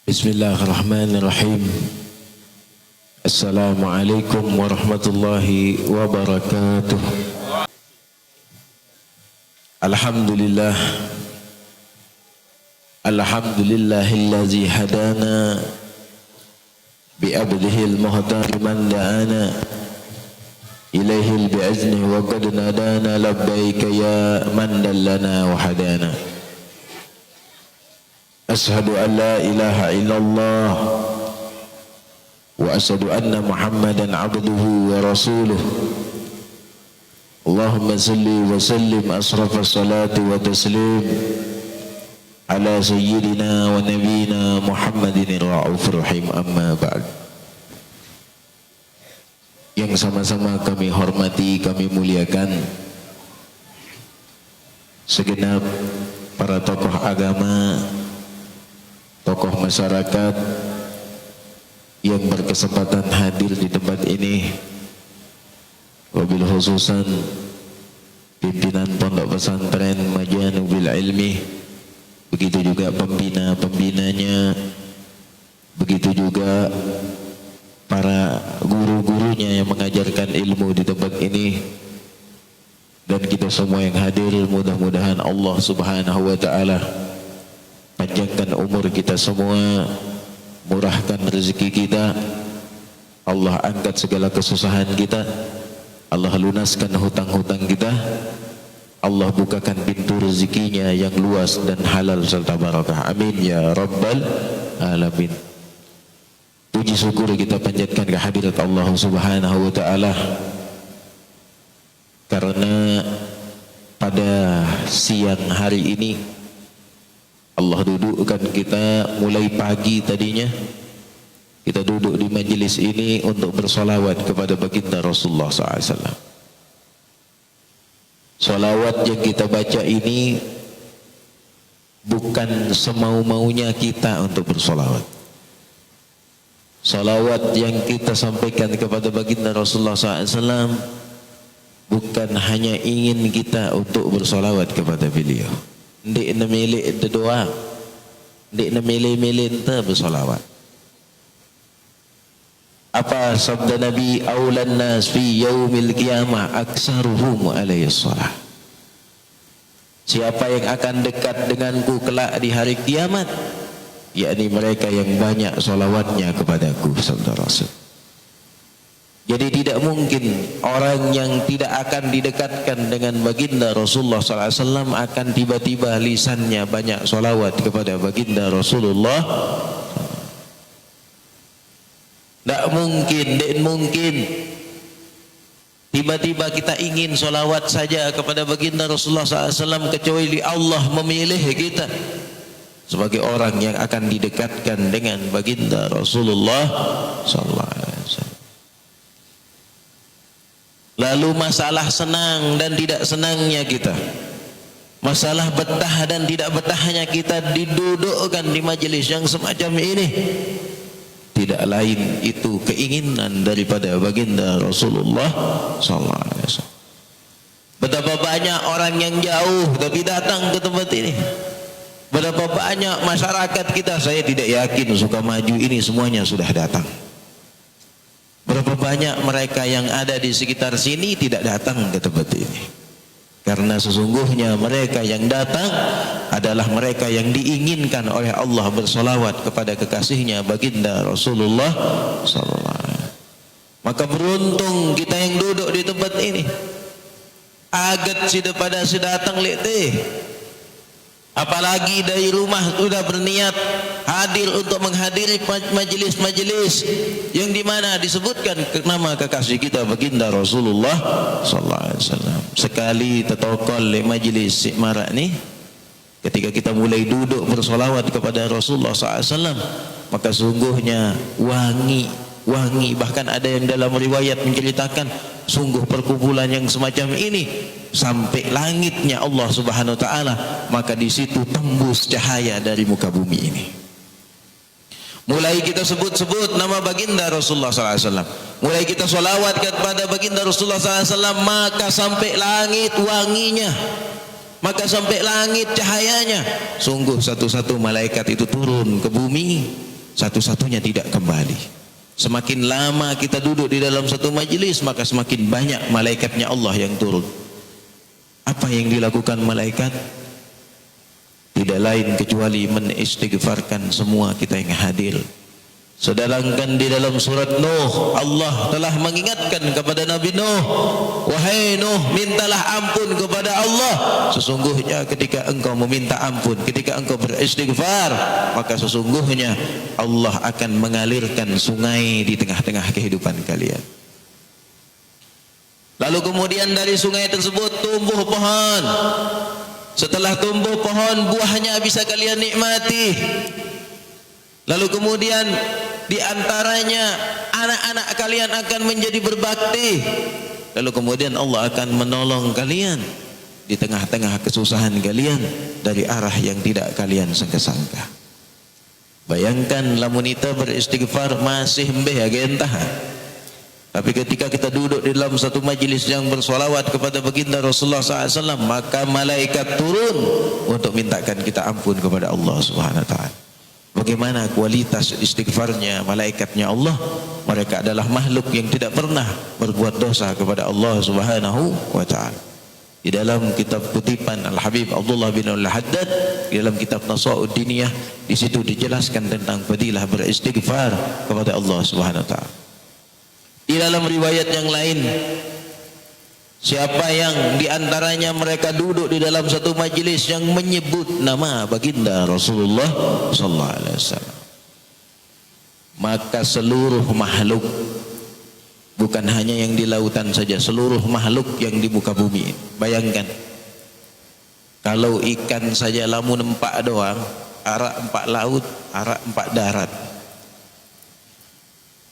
Bismillahirrahmanirrahim. Assalamualaikum warahmatullahi wabarakatuh. Alhamdulillah. Alhamdulillahillazi hadana bi'abdihil muhtari man da'ana ilaihil bi'aznih wa qad nadana labbaika ya man dallana wa hadana. Ashhadu an la ilaha illallah wa ashhadu anna Muhammadan abduhu wa rasuluh. Allahumma salli wa sallim asrafa salati wa taslim ala sayyidina wa nabiyina Muhammadin ar-ra'ufur rahim, amma ba'd. Yang sama-sama kami hormati, kami muliakan segenap para tokoh agama, tokoh masyarakat yang berkesempatan hadir di tempat ini, wabil khususan pimpinan Pondok Pesantren Majanubil Ilmi, begitu juga pembina-pembinanya, begitu juga para guru-gurunya yang mengajarkan ilmu di tempat ini, dan kita semua yang hadir. Mudah-mudahan Allah Subhanahu wa ta'ala panjangkan umur kita semua, murahkan rezeki kita, Allah angkat segala kesusahan kita, Allah lunaskan hutang-hutang kita, Allah bukakan pintu rezekinya yang luas dan halal serta barakah. Amin ya rabbal alamin. Puji syukur kita panjatkan kehadirat Allah Subhanahu wa ta'ala, karena pada siang hari ini Allah dudukkan kita mulai pagi. Tadinya kita duduk di majelis ini untuk bersolawat kepada baginda Rasulullah SAW. Solawat yang kita baca ini bukan semau-maunya kita untuk bersolawat. Solawat yang kita sampaikan kepada baginda Rasulullah SAW bukan hanya ingin kita untuk bersolawat kepada beliau. Ndik na milik ente doang, ndik na milih-milih ente bersolawat. Apa sabda Nabi, aulan nas fi yaumil qiyamah aksaruhum alaihi salah. Siapa yang akan dekat denganku kelak di hari kiamat, yakni mereka yang banyak solawatnya kepadaku, sabda Rasul. Jadi tidak mungkin orang yang tidak akan didekatkan dengan baginda Rasulullah SAW akan tiba-tiba lisannya banyak solawat kepada baginda Rasulullah. Tidak mungkin tiba-tiba kita ingin solawat saja kepada baginda Rasulullah SAW, kecuali Allah memilih kita sebagai orang yang akan didekatkan dengan baginda Rasulullah SAW. Lalu masalah senang dan tidak senangnya kita, masalah betah dan tidak betahnya kita didudukkan di majelis yang semacam ini, tidak lain itu keinginan daripada baginda Rasulullah SAW. Betapa banyak orang yang jauh tapi datang ke tempat ini. Betapa banyak masyarakat kita, saya tidak yakin suka maju ini semuanya sudah datang. Berapa banyak mereka yang ada di sekitar sini tidak datang ke tempat ini, karena sesungguhnya mereka yang datang adalah mereka yang diinginkan oleh Allah bersolawat kepada kekasihnya baginda Rasulullah SAW. Maka beruntung kita yang duduk di tempat ini. Agat sida pada datang lete, apalagi dari rumah sudah berniat hadir untuk menghadiri majelis-majelis yang dimana disebutkan nama kekasih kita baginda Rasulullah SAW. Sekali tertokol di majelis marak ni, ketika kita mulai duduk bersolawat kepada Rasulullah SAW, maka sungguhnya wangi, bahkan ada yang dalam riwayat menceritakan sungguh perkumpulan yang semacam ini sampai langitnya Allah Subhanahu wa ta'ala, maka di situ tembus cahaya dari muka bumi ini. Mulai kita sebut-sebut nama baginda Rasulullah SAW, mulai kita solawat kepada baginda Rasulullah SAW, maka sampai langit wanginya, maka sampai langit cahayanya. Sungguh satu-satu malaikat itu turun ke bumi satu-satunya tidak kembali. Semakin lama kita duduk di dalam satu majelis, maka semakin banyak malaikatnya Allah yang turun. Apa yang dilakukan malaikat? Tidak lain kecuali menistighfarkan semua kita yang hadir. Sedangkan di dalam surat Nuh, Allah telah mengingatkan kepada Nabi Nuh, wahai Nuh, mintalah ampun kepada Allah. Sesungguhnya ketika engkau meminta ampun, ketika engkau beristighfar, maka sesungguhnya Allah akan mengalirkan sungai di tengah-tengah kehidupan kalian. Lalu kemudian dari sungai tersebut tumbuh pohon. Setelah tumbuh pohon, buahnya bisa kalian nikmati. Lalu kemudian di antaranya anak-anak kalian akan menjadi berbakti. Lalu kemudian Allah akan menolong kalian di tengah-tengah kesusahan kalian dari arah yang tidak kalian sangka-sangka. Bayangkan lamun kita beristighfar masih mbeh agentah. Tapi ketika kita duduk di dalam satu majlis yang bersolawat kepada baginda Rasulullah SAW, maka malaikat turun untuk mintakan kita ampun kepada Allah Subhanahu Wa Taala. Bagaimana kualitas istighfarnya malaikatnya Allah? Mereka adalah makhluk yang tidak pernah berbuat dosa kepada Allah Subhanahu Wa Taala. Di dalam kitab kutipan Al-Habib Abdullah bin Al-Haddad, di dalam kitab Nasa'ud Diniyah, di situ dijelaskan tentang fadilah beristighfar kepada Allah Subhanahu Wa Taala. Di dalam riwayat yang lain, siapa yang diantaranya mereka duduk di dalam satu majelis yang menyebut nama baginda Rasulullah Sallallahu Alaihi Wasallam, maka seluruh makhluk, bukan hanya yang di lautan saja, seluruh makhluk yang di muka bumi. Bayangkan kalau ikan saja lamun empat doang, arak empat laut, arak empat darat.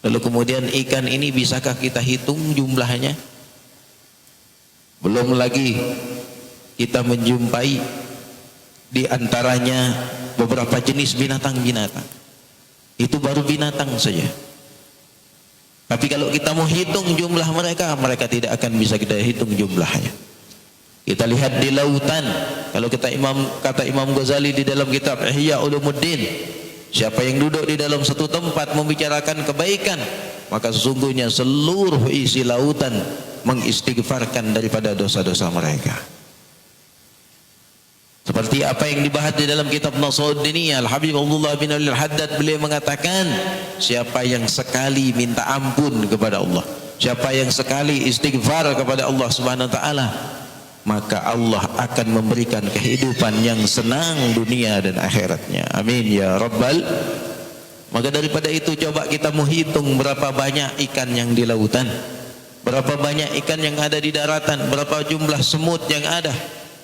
Lalu kemudian ikan ini bisakah kita hitung jumlahnya? Belum lagi kita menjumpai di antaranya beberapa jenis binatang-binatang. Itu baru binatang saja. Tapi kalau kita mau hitung jumlah mereka, mereka tidak akan bisa kita hitung jumlahnya. Kita lihat di lautan, kalau kata Imam Ghazali di dalam kitab Ihya Ulumuddin, siapa yang duduk di dalam satu tempat membicarakan kebaikan, maka sesungguhnya seluruh isi lautan mengistighfarkan daripada dosa-dosa mereka. Seperti apa yang dibahas di dalam kitab Nasa'ud Diniyah, Al-Habib Abdullah bin Al-Haddad, beliau mengatakan, siapa yang sekali minta ampun kepada Allah, siapa yang sekali istighfar kepada Allah Subhanahu Wa Taala, maka Allah akan memberikan kehidupan yang senang dunia dan akhiratnya. Amin ya Rabbal. Maka daripada itu coba kita menghitung berapa banyak ikan yang di lautan, berapa banyak ikan yang ada di daratan, berapa jumlah semut yang ada,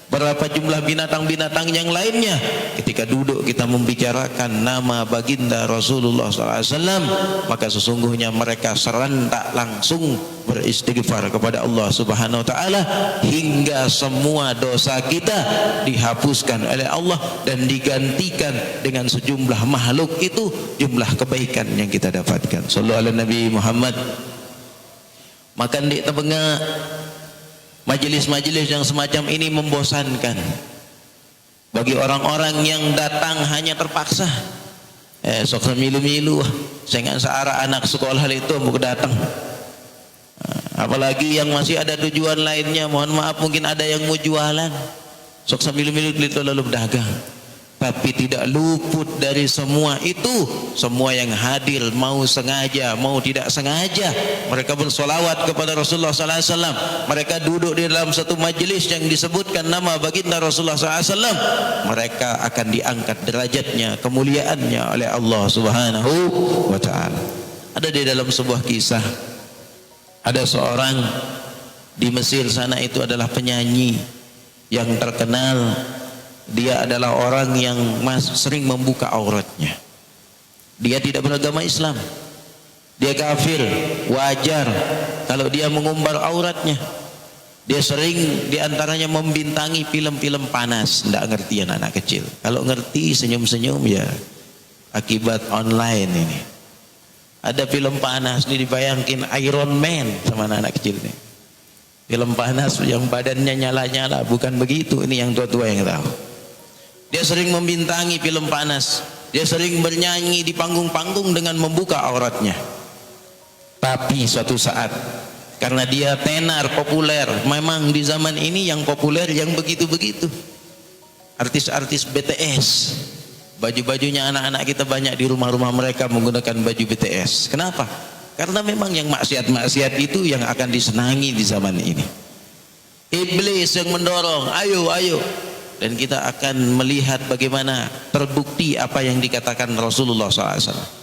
berapa jumlah binatang-binatang yang lainnya. Ketika duduk kita membicarakan nama baginda Rasulullah SAW, maka sesungguhnya mereka serentak langsung beristighfar kepada Allah Subhanahu Wa Taala hingga semua dosa kita dihapuskan oleh Allah dan digantikan dengan sejumlah makhluk itu jumlah kebaikan yang kita dapatkan. Sallallahu alaihi Nabi Muhammad. Maka di tengah majelis-majelis yang semacam ini membosankan bagi orang-orang yang datang hanya terpaksa. Sok milu-milu, saya searah anak sekolah itu mau datang. Apalagi yang masih ada tujuan lainnya, mohon maaf mungkin ada yang mau jualan. Sok milu-milu itu lalu berdagang. Tapi tidak luput dari semua itu, semua yang hadir mau sengaja mau tidak sengaja mereka bersolawat kepada Rasulullah SAW. Mereka duduk di dalam satu majelis yang disebutkan nama baginda Rasulullah SAW, mereka akan diangkat derajatnya, kemuliaannya oleh Allah Subhanahu Wa Taala. Ada di dalam sebuah kisah, ada seorang di Mesir sana, itu adalah penyanyi yang terkenal. Dia adalah orang yang sering membuka auratnya. Dia tidak beragama Islam, dia kafir, wajar kalau dia mengumbar auratnya. Dia sering diantaranya membintangi film-film panas. Tidak ngerti anak kecil, kalau ngerti senyum-senyum ya akibat online ini. Ada film panas ini dibayangkin Iron Man sama anak kecil ini. Film panas yang badannya nyala-nyala, bukan begitu, ini yang tua-tua yang tahu. Dia sering membintangi film panas. Dia sering bernyanyi di panggung-panggung dengan membuka auratnya. Tapi suatu saat, karena dia tenar, populer, memang di zaman ini yang populer yang begitu-begitu. Artis-artis BTS, baju-bajunya anak-anak kita banyak di rumah-rumah mereka menggunakan baju BTS. Kenapa? Karena memang yang maksiat-maksiat itu yang akan disenangi di zaman ini. Iblis yang mendorong, ayo, ayo. Dan kita akan melihat bagaimana terbukti apa yang dikatakan Rasulullah SAW.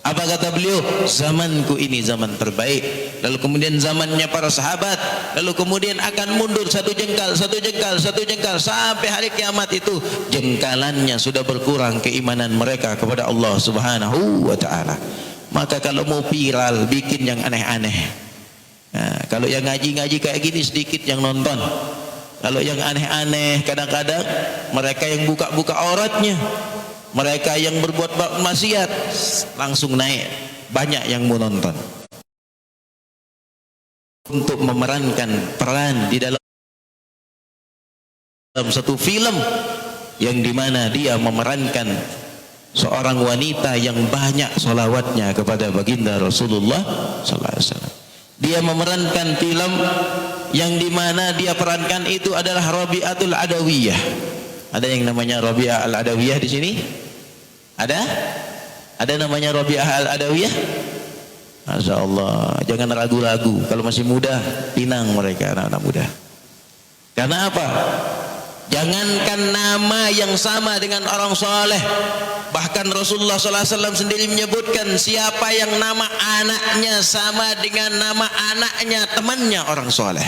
Apa kata beliau? Zamanku ini zaman terbaik. Lalu kemudian zamannya para sahabat. Lalu kemudian akan mundur satu jengkal, satu jengkal, satu jengkal. Sampai hari kiamat itu jengkalannya sudah berkurang keimanan mereka kepada Allah Subhanahu wa ta'ala. Maka kalau mau viral, bikin yang aneh-aneh. Nah, kalau yang ngaji-ngaji kayak gini sedikit yang nonton. Kalau yang aneh-aneh kadang-kadang mereka yang buka-buka auratnya, mereka yang berbuat maksiat langsung naik, banyak yang mau nonton. Untuk memerankan peran di dalam satu film yang dimana dia memerankan seorang wanita yang banyak solawatnya kepada baginda Rasulullah SAW. Dia memerankan film yang dimana dia perankan itu adalah Rabi'atul Adawiyah. Ada yang namanya Rabi'ah Al-Adawiyah di sini? Ada? Ada namanya Rabi'ah Al-Adawiyah? Masya Allah, jangan ragu-ragu. Kalau masih muda, pinang mereka, anak-anak muda. Karena apa? Jangankan nama yang sama dengan orang soleh, bahkan Rasulullah SAW sendiri menyebutkan siapa yang nama anaknya sama dengan nama anaknya temannya orang soleh,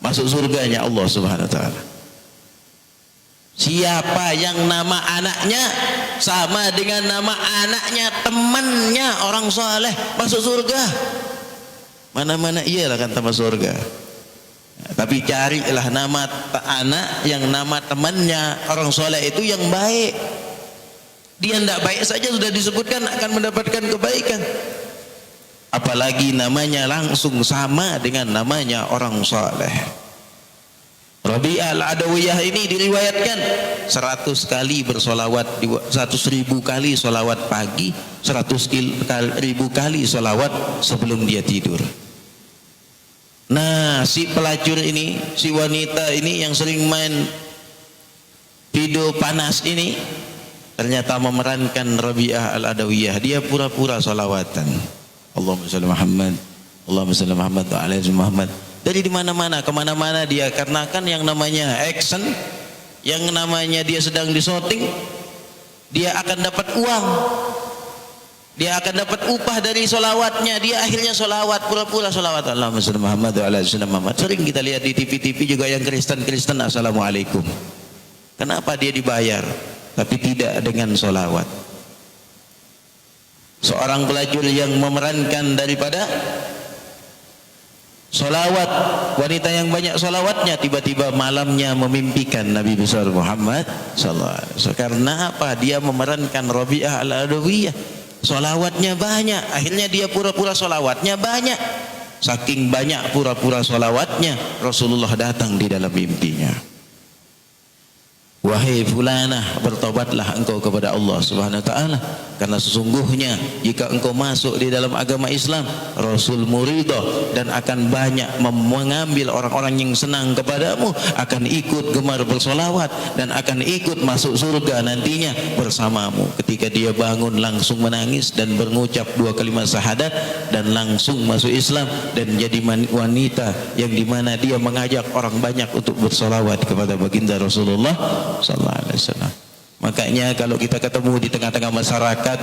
masuk surganya Allah Subhanahu wa ta'ala. Siapa yang nama anaknya sama dengan nama anaknya temannya orang soleh, masuk surga. Mana-mana iyalah kan tambah surga. Tapi carilah nama anak yang nama temannya orang soleh itu yang baik. Dia tidak baik saja sudah disebutkan akan mendapatkan kebaikan, apalagi namanya langsung sama dengan namanya orang soleh. Rabi'ah Al-Adawiyah ini diriwayatkan 100 kali bersolawat, 100.000 kali solawat pagi, 100.000 kali solawat sebelum dia tidur. Nah, si pelacur ini, si wanita ini yang sering main video panas ini ternyata memerankan Rabi'ah Al-Adawiyah. Dia pura-pura solawatan. Allahumma shalli Muhammad, Allahumma shalli Muhammad wa ala ali Muhammad. Dari di mana-mana, kemana-mana dia, karena kan yang namanya action, yang namanya dia sedang disyuting, dia akan dapat uang. Dia akan dapat upah dari solawatnya. Dia akhirnya solawat, pura-pura solawat. Allahumma shalli Muhammad wa ala ali Muhammad. Sering kita lihat di TV-TV juga yang Kristen-Kristen, assalamualaikum. Kenapa dia dibayar tapi tidak dengan solawat? Seorang pelacur yang memerankan daripada solawat, wanita yang banyak solawatnya, tiba-tiba malamnya memimpikan Nabi besar Muhammad sallallahu alaihi wasallam. Karena apa? Dia memerankan Rabi'ah Al-Adawiyah. Solawatnya banyak, akhirnya dia pura-pura solawatnya banyak. Saking banyak pura-pura solawatnya, Rasulullah datang di dalam mimpinya. Wahai fulanah, bertobatlah engkau kepada Allah Subhanahu wa ta'ala, karena sesungguhnya jika engkau masuk di dalam agama Islam, Rasul muridho dan akan banyak mengambil orang-orang yang senang kepadamu, akan ikut gemar bersolawat dan akan ikut masuk surga nantinya bersamamu. Ketika dia bangun langsung menangis dan mengucap 2 kalimat syahadat dan langsung masuk Islam dan jadi wanita yang dimana dia mengajak orang banyak untuk bersolawat kepada baginda Rasulullah sallallahu alaihi wasallam. Makanya kalau kita ketemu di tengah-tengah masyarakat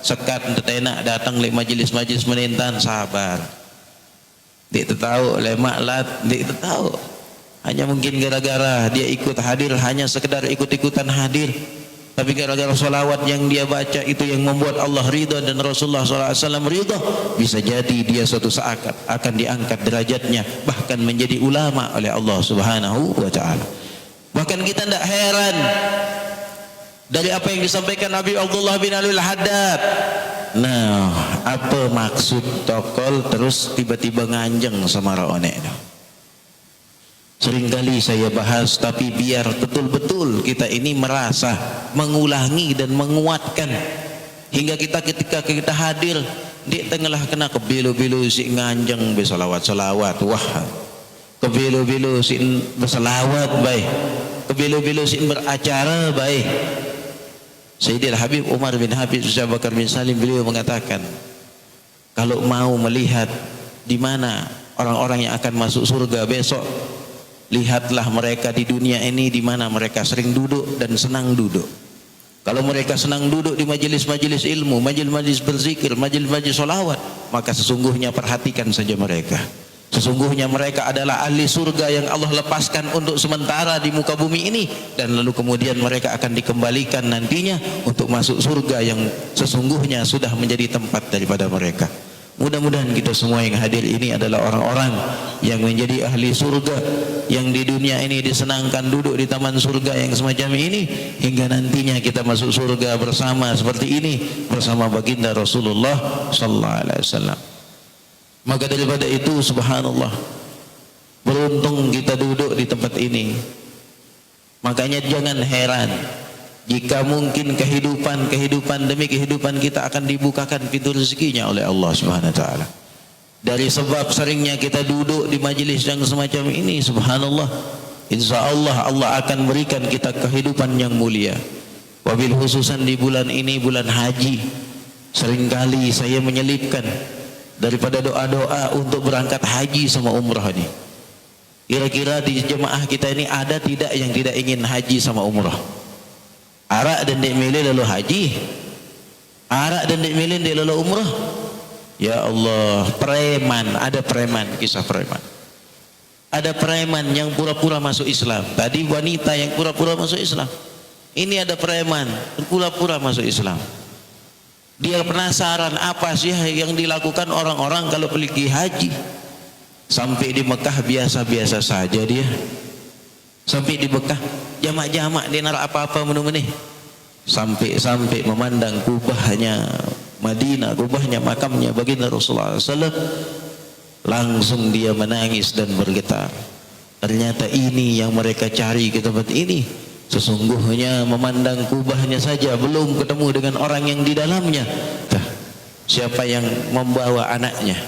sekat enak datang le majelis-majelis menintan, sabar. Dik tahu le maklat, dik tahu. Hanya mungkin gara-gara dia ikut hadir, hanya sekedar ikut-ikutan hadir. Tapi gara-gara solawat yang dia baca itu yang membuat Allah ridha dan Rasulullah SAW ridha, bisa jadi dia suatu saat akan diangkat derajatnya bahkan menjadi ulama oleh Allah Subhanahu wa ta'ala. Bahkan kita tidak heran dari apa yang disampaikan Nabi Abdullah bin Alul Haddad. Nah, apa maksud tokol terus tiba-tiba nganjeng sama raonek? Seringkali saya bahas, tapi biar betul-betul kita ini merasa mengulangi dan menguatkan, hingga kita ketika kita hadir di tengah kena kebelu-belu si nganjeng bersalawat-salawat, wah kebelu-belu si bersalawat baik, kebelu-belu si beracara baik. Sayyidil Habib Umar bin Habib Syekh Bakar bin Salim, beliau mengatakan, kalau mau melihat di mana orang-orang yang akan masuk surga besok, lihatlah mereka di dunia ini di mana mereka sering duduk dan senang duduk. Kalau mereka senang duduk di majelis-majelis ilmu, majelis-majelis berzikir, majelis-majelis sholawat, maka sesungguhnya perhatikan saja mereka. Sesungguhnya mereka adalah ahli surga yang Allah lepaskan untuk sementara di muka bumi ini, dan lalu kemudian mereka akan dikembalikan nantinya untuk masuk surga yang sesungguhnya sudah menjadi tempat daripada mereka. Mudah-mudahan kita semua yang hadir ini adalah orang-orang yang menjadi ahli surga, yang di dunia ini disenangkan duduk di taman surga yang semacam ini, hingga nantinya kita masuk surga bersama seperti ini, bersama baginda Rasulullah sallallahu alaihi wasallam. Maka daripada itu, subhanallah, beruntung kita duduk di tempat ini. Makanya jangan heran jika mungkin kehidupan demi kehidupan kita akan dibukakan pintu rezekinya oleh Allah Subhanahu wa taala. Dari sebab seringnya kita duduk di majelis yang semacam ini, subhanallah, insyaallah Allah akan berikan kita kehidupan yang mulia. Wabil khususan di bulan ini, bulan haji, seringkali saya menyelipkan daripada doa-doa untuk berangkat haji sama umrah ini. Kira-kira di jemaah kita ini ada tidak yang tidak ingin haji sama umrah? Arak dan dek milih lalu haji, arak dan dek milih dek lalu umrah. Ya Allah, preman, ada preman, kisah preman. Ada preman yang pura-pura masuk Islam. Tadi wanita yang pura-pura masuk Islam. Ini ada preman pura-pura masuk Islam. Dia penasaran apa sih yang dilakukan orang-orang kalau pergi haji. Sampai di Mekah biasa-biasa saja dia. Sampai di Mekah jamak-jamak dia narak apa-apa menu-menu. Sampai memandang kubahnya Madinah, kubahnya makamnya baginda Rasulullah SAW, langsung dia menangis dan bergetar. Ternyata ini yang mereka cari ke tempat ini. Sesungguhnya memandang kubahnya saja belum ketemu dengan orang yang di dalamnya. Siapa yang membawa anaknya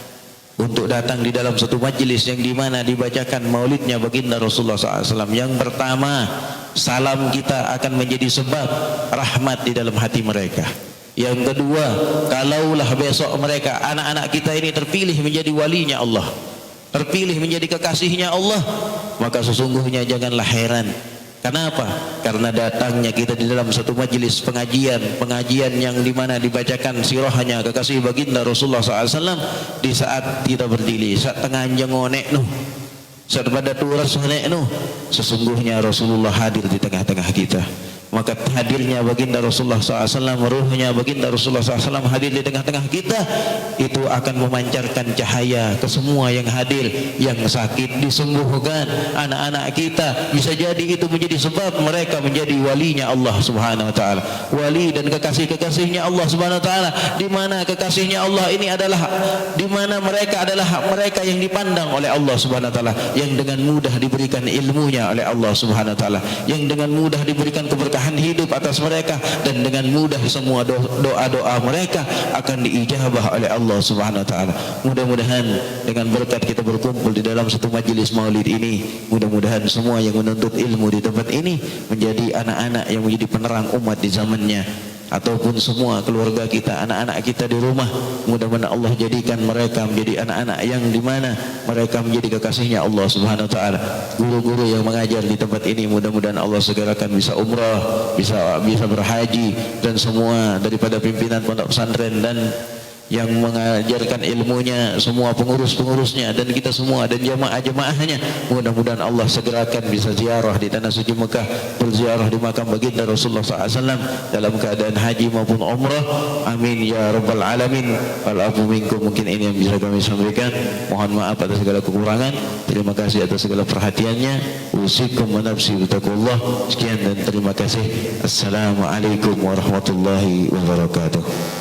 untuk datang di dalam satu majlis yang dimana dibacakan maulidnya baginda Rasulullah SAW, yang pertama, salam kita akan menjadi sebab rahmat di dalam hati mereka. Yang kedua, kalaulah besok mereka, anak-anak kita ini terpilih menjadi walinya Allah, terpilih menjadi kekasihnya Allah, maka sesungguhnya janganlah heran. Kenapa? Karena datangnya kita di dalam satu majlis pengajian yang dimana dibacakan sirahnya kekasih baginda Rasulullah SAW di saat kita berdiri, saat tengah jengonek nuh, saat pada turas honek nuh, sesungguhnya Rasulullah hadir di tengah-tengah kita. Maka hadirnya baginda Rasulullah SAW, ruhnya baginda Rasulullah SAW hadir di tengah-tengah kita, itu akan memancarkan cahaya ke semua yang hadir. Yang sakit disembuhkan, anak-anak kita bisa jadi itu menjadi sebab mereka menjadi walinya Allah Subhanahu Wa Taala, wali dan kekasih-kekasihnya Allah Subhanahu Wa Taala. Di mana kekasihnya Allah ini adalah, di mana mereka adalah mereka yang dipandang oleh Allah Subhanahu Wa Taala, yang dengan mudah diberikan ilmunya oleh Allah Subhanahu Wa Taala, yang dengan mudah diberikan keberkahan hidup atas mereka, dan dengan mudah semua doa-doa mereka akan diijabah oleh Allah Subhanahu wa taala. Mudah-mudahan dengan berkat kita berkumpul di dalam satu majelis maulid ini, mudah-mudahan semua yang menuntut ilmu di tempat ini menjadi anak-anak yang menjadi penerang umat di zamannya, ataupun semua keluarga kita, anak-anak kita di rumah, mudah-mudahan Allah jadikan mereka menjadi anak-anak yang dimana mereka menjadi kekasihnya Allah Subhanahu wa taala. Guru-guru yang mengajar di tempat ini, mudah-mudahan Allah segerakan bisa umrah, bisa berhaji, dan semua daripada pimpinan pondok pesantren dan yang mengajarkan ilmunya, semua pengurus-pengurusnya, dan kita semua dan jamaah-jamaahnya, mudah-mudahan Allah segerakan bisa ziarah di tanah suci Mekah, berziarah di makam baginda Rasulullah SAW dalam keadaan haji maupun umrah. Amin ya rabbal alamin. Wal-afu minkum, mungkin ini yang bisa kami sampaikan. Mohon maaf atas segala kekurangan. Terima kasih atas segala perhatiannya. Usikum wa nafsi bitaqullah. Sekian dan terima kasih. Assalamualaikum warahmatullahi wabarakatuh.